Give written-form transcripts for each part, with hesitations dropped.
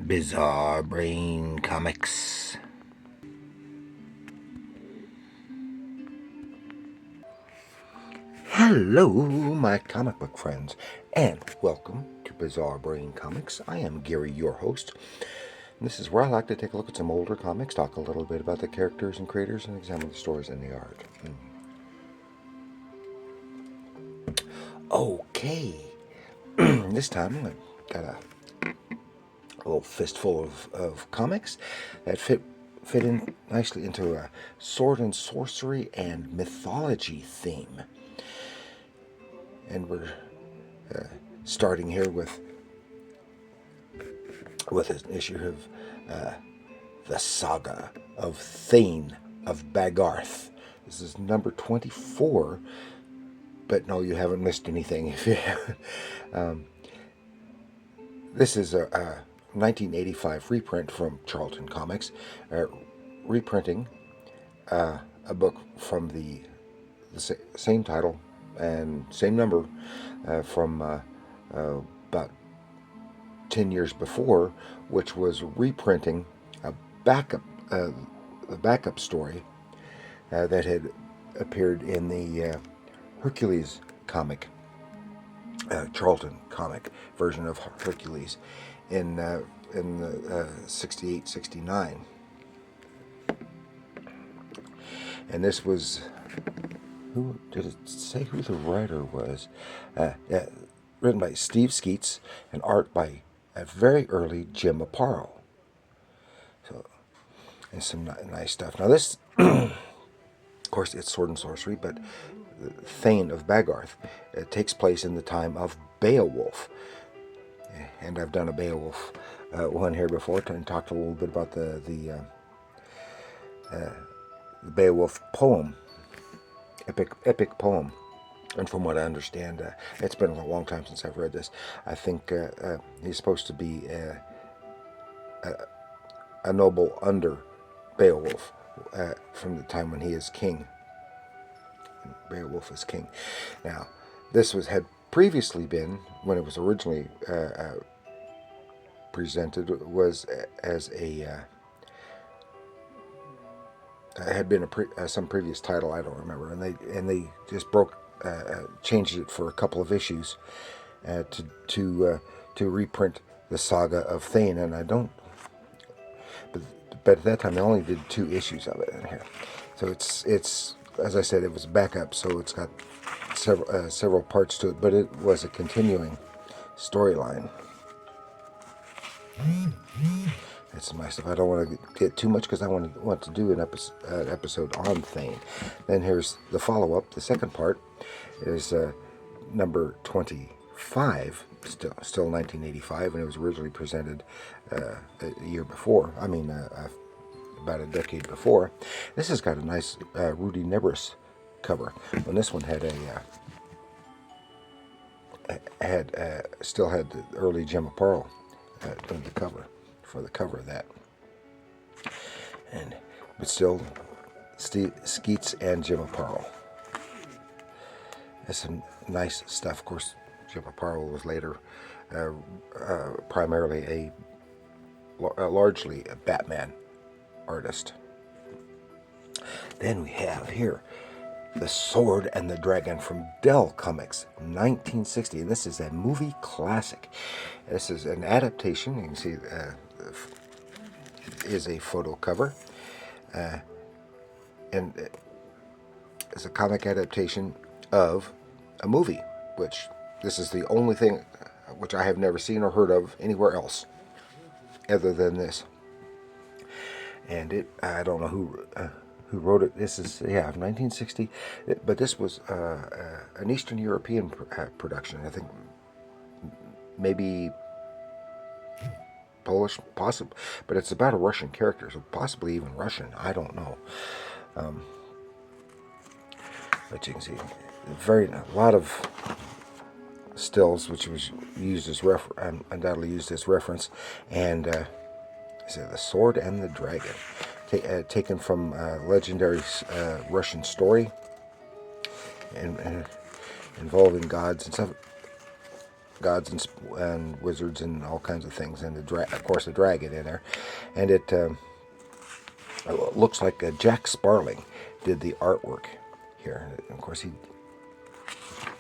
Bizarre Brain Comics. Hello, my comic book friends, and welcome to Bizarre Brain Comics. I am Gary, your host. And this is where I like to take a look at some older comics, talk a little bit about the characters and creators, and examine the stories and the art. Okay, this time I got a little fistful of comics that fit in nicely into a sword and sorcery and mythology theme. And we're starting here with an issue of the Saga of Thane of Bagarth. This is number 24, but no, you haven't missed anything. This is a 1985 reprint from Charlton Comics, reprinting a book from the same title and same number from about 10 years before, which was reprinting a backup story that had appeared in the Hercules comic, Charlton comic version of Hercules in the 68-69. And this was, who did it say who the writer was? Written by Steve Skeets and art by a very early Jim Aparo. So, and some nice stuff. Now this, of course, it's sword and sorcery, but Thane of Bagarth takes place in the time of Beowulf. And I've done a Beowulf one here before and talked a little bit about the Beowulf poem, epic poem. And from what I understand, it's been a long time since I've read this. I think he's supposed to be a noble under Beowulf from the time when he is king. Beowulf is king. Now, this had previously been, when it was originally presented, was as a had been some previous title, I don't remember, and they just changed it for a couple of issues to reprint the Saga of Thane, and I don't. But at that time, they only did 2 issues of it in here, so it's as I said, it was backup, so it's got several parts to it, but it was a continuing storyline. That's some nice stuff. I don't want to get too much because I want to do an episode on Thane. Then here's the follow-up. The second part is number 25, still 1985, and it was originally presented a year before. I mean, about a decade before. This has got a nice Rudy Nebris cover. When this one had still had the early Jim Aparo doing the cover. For the cover of that, but still Steve Skeets and Jim Aparo. That's some nice stuff. Of course, Jim Aparo was later primarily largely a Batman artist. Then we have here The Sword and the Dragon from Dell Comics, 1960, and this is a movie classic. This is an adaptation. You can see is a photo cover, and it's a comic adaptation of a movie, which this is the only thing which I have never seen or heard of anywhere else other than this. And I don't know who wrote it. This is 1960, but this was an Eastern European production. I think maybe Polish, possible, but it's about a Russian character, so possibly even Russian. I don't know. But you can see a lot of stills, which was used as undoubtedly used as reference, and The Sword and the Dragon, taken from legendary Russian story and involving gods and stuff. gods and wizards and all kinds of things, and of course a dragon in there, and it looks like Jack Sparling did the artwork here. And of course,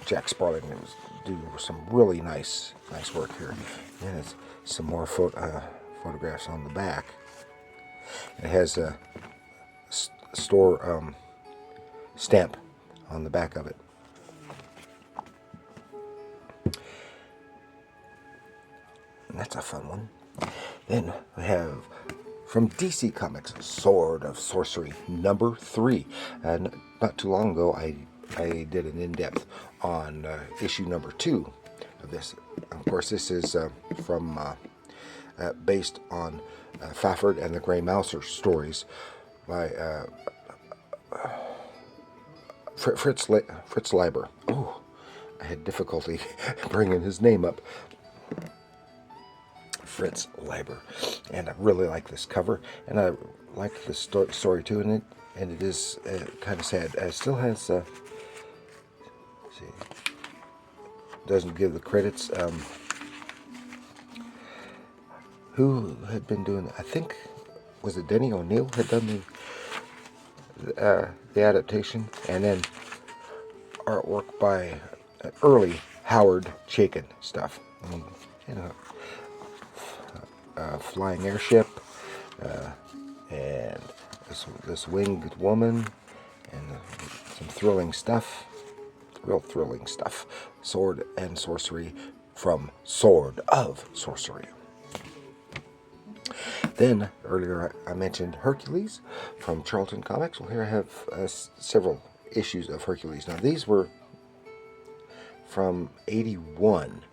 Jack Sparling was do some really nice work here. And it's some more photographs on the back. It has a store stamp on the back of it. And that's a fun one. Then we have from DC Comics, Sword of Sorcery #3. And not too long ago, I did an in-depth on issue #2 of this. Of course, this is from based on Fafford and the Grey Mouser stories by Fritz Leiber. Oh, I had difficulty bringing his name up. Fritz Leiber, and I really like this cover, and I like the story too. And it is kind of sad. It still has. See, doesn't give the credits. Who had been doing? I think was it Denny O'Neil had done the adaptation, and then artwork by early Howard Chaykin stuff. And, you know. Flying airship, and this winged woman, and some thrilling stuff, real thrilling stuff. Sword and Sorcery from Sword of Sorcery. Then earlier I mentioned Hercules from Charlton Comics. Well, here I have several issues of Hercules. Now these were from '81,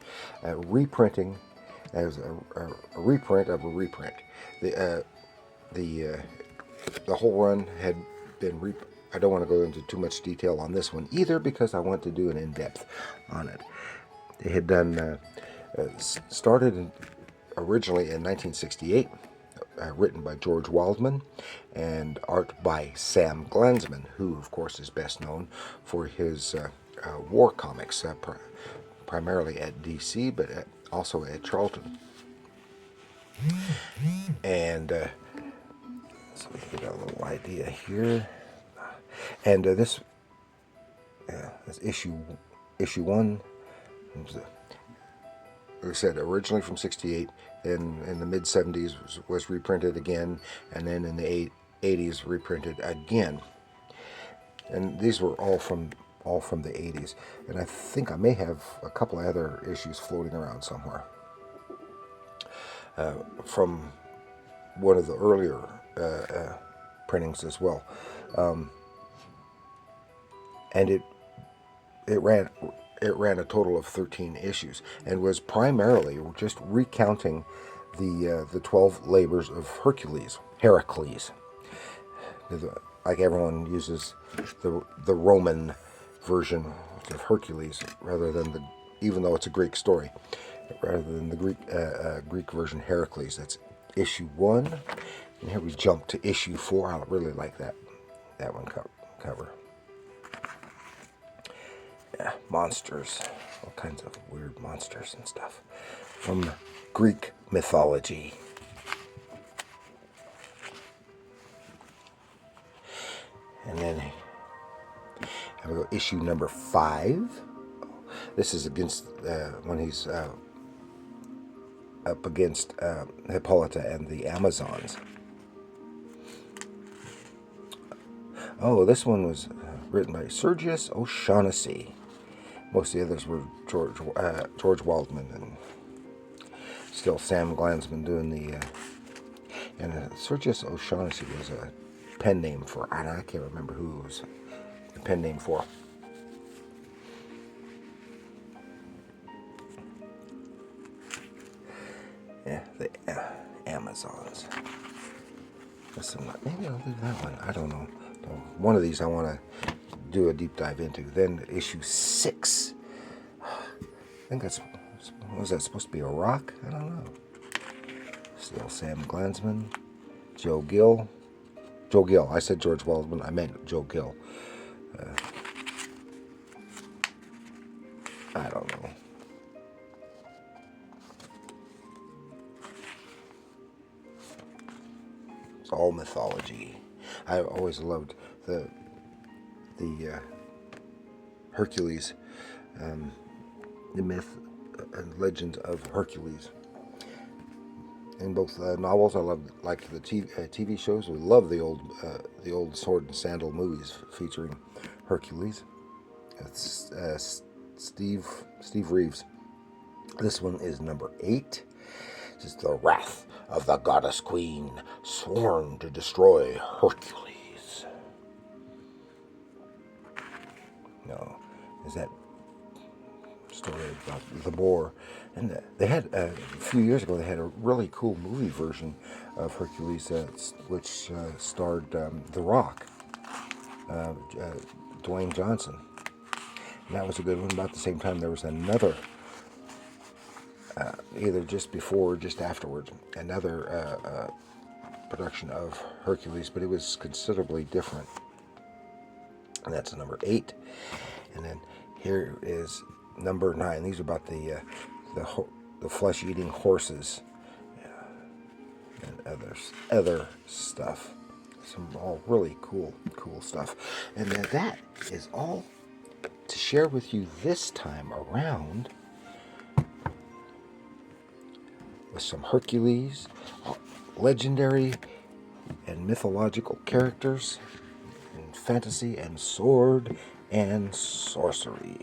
reprinting. As a reprint of a reprint. The whole run had been I don't want to go into too much detail on this one either, because I want to do an in-depth on it. They had done started originally in 1968, written by George Waldman and art by Sam Glanzman, who of course is best known for his war comics, primarily at DC, but also at Charlton. And so we can get a little idea here. And this issue 1, like I said, originally from '68, then in the mid '70s was reprinted again, and then in the '80s reprinted again. And these were all from the '80s, and I think I may have a couple of other issues floating around somewhere from one of the earlier printings as well. And it ran a total of 13 issues, and was primarily just recounting the 12 labors of Heracles. Like everyone uses the Roman version of Hercules rather than even though it's a Greek story, rather than the Greek version Heracles. That's issue 1, and here we jump to issue 4. I really like that one cover. Yeah, monsters, all kinds of weird monsters and stuff from Greek mythology. And then we go issue number 5. This is against when he's up against Hippolyta and the Amazons. Oh, this one was written by Sergius O'Shaughnessy. Most of the others were George Waldman, and still Sam Glanzman doing the. And Sergius O'Shaughnessy was a pen name for. I can't remember who it was the pen name for. Yeah, the Amazons. Maybe I'll do that one. I don't know. One of these I want to do a deep dive into. Then issue 6. I think was that supposed to be a rock? I don't know. Still Sam Glanzman, Joe Gill. I said George Waldman. I meant Joe Gill. I don't know. mythology. I always loved the Hercules, the myth and legend of Hercules. In both novels, I loved like the TV shows. We love the old sword and sandal movies featuring Hercules. It's Steve Reeves. This one is number 8. This is the wrath of the goddess queen, sworn to destroy Hercules. No, is that story about the boar? And they had a few years ago. They had a really cool movie version of Hercules, which starred The Rock, Dwayne Johnson. And that was a good one. About the same time, there was another, either just before or just afterwards, another production of Hercules, but it was considerably different. And that's number 8. And then here is number 9. These are about the flesh-eating horses and other stuff. Some all really cool stuff. And then that is all to share with you this time around, with some Hercules, legendary and mythological characters, and fantasy and sword and sorcery,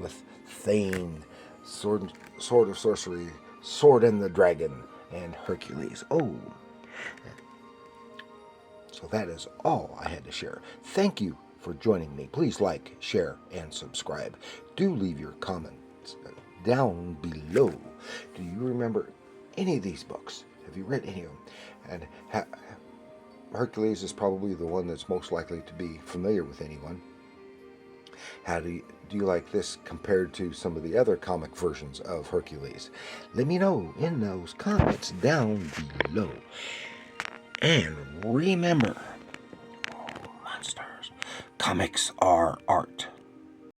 with Thane, sword of sorcery, Sword and the Dragon, and Hercules. Oh, so that is all I had to share. Thank you for joining me. Please like, share, and subscribe. Do leave your comments down below. Do you remember any of these books? Have you read any of them? And Hercules is probably the one that's most likely to be familiar with anyone. How do you like this compared to some of the other comic versions of Hercules? Let me know in those comments down below. And remember, monsters, comics are art.